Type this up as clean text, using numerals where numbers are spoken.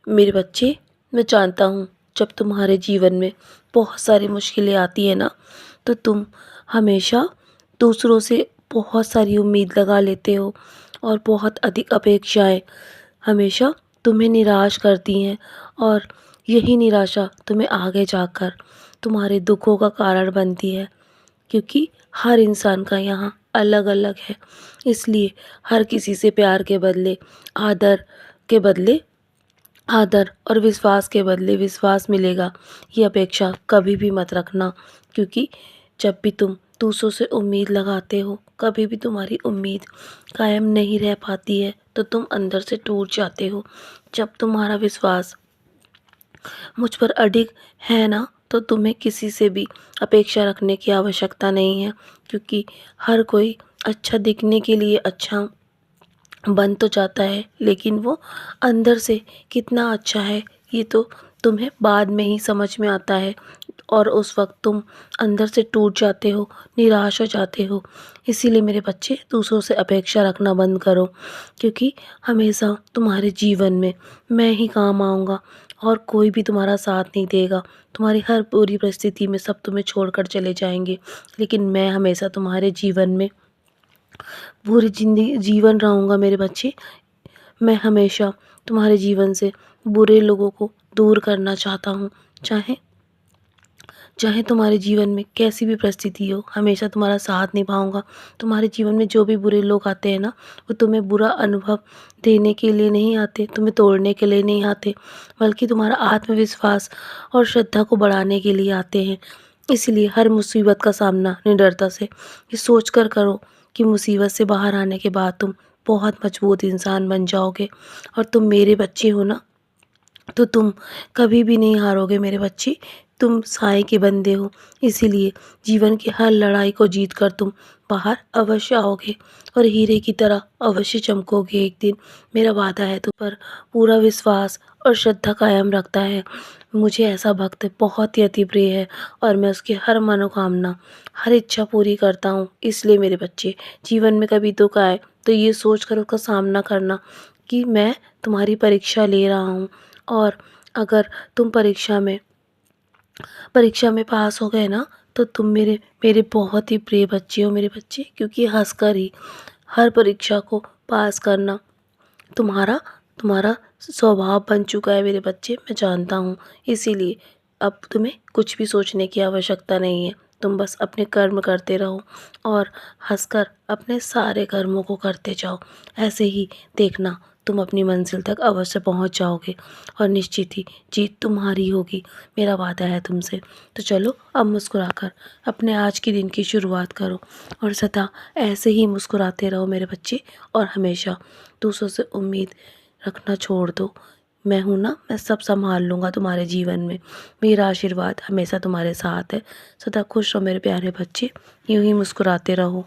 मेरे बच्चे, मैं जानता हूँ जब तुम्हारे जीवन में बहुत सारी मुश्किलें आती हैं ना, तो तुम हमेशा दूसरों से बहुत सारी उम्मीद लगा लेते हो और बहुत अधिक अपेक्षाएं हमेशा तुम्हें निराश करती हैं। और यही निराशा तुम्हें आगे जाकर तुम्हारे दुखों का कारण बनती है, क्योंकि हर इंसान का यहाँ अलग अलग है। इसलिए हर किसी से प्यार के बदले आदर के बदले आदर और विश्वास के बदले विश्वास मिलेगा, ये अपेक्षा कभी भी मत रखना। क्योंकि जब भी तुम दूसरों से उम्मीद लगाते हो, कभी भी तुम्हारी उम्मीद कायम नहीं रह पाती है, तो तुम अंदर से टूट जाते हो। जब तुम्हारा विश्वास मुझ पर अडिग है ना, तो तुम्हें किसी से भी अपेक्षा रखने की आवश्यकता नहीं है। क्योंकि हर कोई अच्छा दिखने के लिए अच्छा बन तो जाता है, लेकिन वो अंदर से कितना अच्छा है ये तो तुम्हें बाद में ही समझ में आता है। और उस वक्त तुम अंदर से टूट जाते हो, निराश हो जाते हो। इसीलिए मेरे बच्चे, दूसरों से अपेक्षा रखना बंद करो। क्योंकि हमेशा तुम्हारे जीवन में मैं ही काम आऊँगा और कोई भी तुम्हारा साथ नहीं देगा। तुम्हारी हर बुरी परिस्थिति में सब तुम्हें छोड़कर चले जाएंगे, लेकिन मैं हमेशा तुम्हारे जीवन में पूरी ज़िंदगी जीवन रहूँगा मेरे बच्चे। मैं हमेशा तुम्हारे जीवन से बुरे लोगों को दूर करना चाहता हूँ। चाहे चाहे तुम्हारे जीवन में कैसी भी परिस्थिति हो, हमेशा तुम्हारा साथ निभाऊंगा। तुम्हारे जीवन में जो भी बुरे लोग आते हैं ना, वो तुम्हें बुरा अनुभव देने के लिए नहीं आते, तुम्हें तोड़ने के लिए नहीं आते, बल्कि तुम्हारा आत्मविश्वास और श्रद्धा को बढ़ाने के लिए आते हैं। इसलिए हर मुसीबत का सामना निडरता से ये सोच कर करो कि मुसीबत से बाहर आने के बाद तुम बहुत मजबूत इंसान बन जाओगे। और तुम मेरे बच्चे हो ना, तो तुम कभी भी नहीं हारोगे मेरे बच्चे। तुम साईं के बंदे हो, इसीलिए जीवन की हर लड़ाई को जीत कर तुम बाहर अवश्य आओगे और हीरे की तरह अवश्य चमकोगे एक दिन। मेरा वादा है तुम पर पूरा विश्वास और श्रद्धा कायम रखता है। मुझे ऐसा भक्त बहुत ही अति प्रिय है और मैं उसकी हर मनोकामना, हर इच्छा पूरी करता हूँ। इसलिए मेरे बच्चे, जीवन में कभी दुख आए तो ये सोच कर उसका सामना करना कि मैं तुम्हारी परीक्षा ले रहा हूँ। और अगर तुम परीक्षा में पास हो गए ना, तो तुम मेरे मेरे बहुत ही प्रिय बच्चे हो मेरे बच्चे। क्योंकि हंसकर ही हर परीक्षा को पास करना तुम्हारा तुम्हारा स्वभाव बन चुका है मेरे बच्चे, मैं जानता हूँ। इसीलिए अब तुम्हें कुछ भी सोचने की आवश्यकता नहीं है। तुम बस अपने कर्म करते रहो और हंसकर अपने सारे कर्मों को करते जाओ। ऐसे ही देखना, तुम अपनी मंजिल तक अवश्य पहुँच जाओगे और निश्चित ही जीत तुम्हारी होगी। मेरा वादा है तुमसे। तो चलो, अब मुस्कुराकर अपने आज के दिन की शुरुआत करो और सदा ऐसे ही मुस्कुराते रहो मेरे बच्चे। और हमेशा दूसरों से उम्मीद रखना छोड़ दो। मैं हूँ ना, मैं सब संभाल लूँगा तुम्हारे जीवन में। मेरा आशीर्वाद हमेशा तुम्हारे साथ है। सदा खुश रहो मेरे प्यारे बच्चे, यूं ही मुस्कुराते रहो।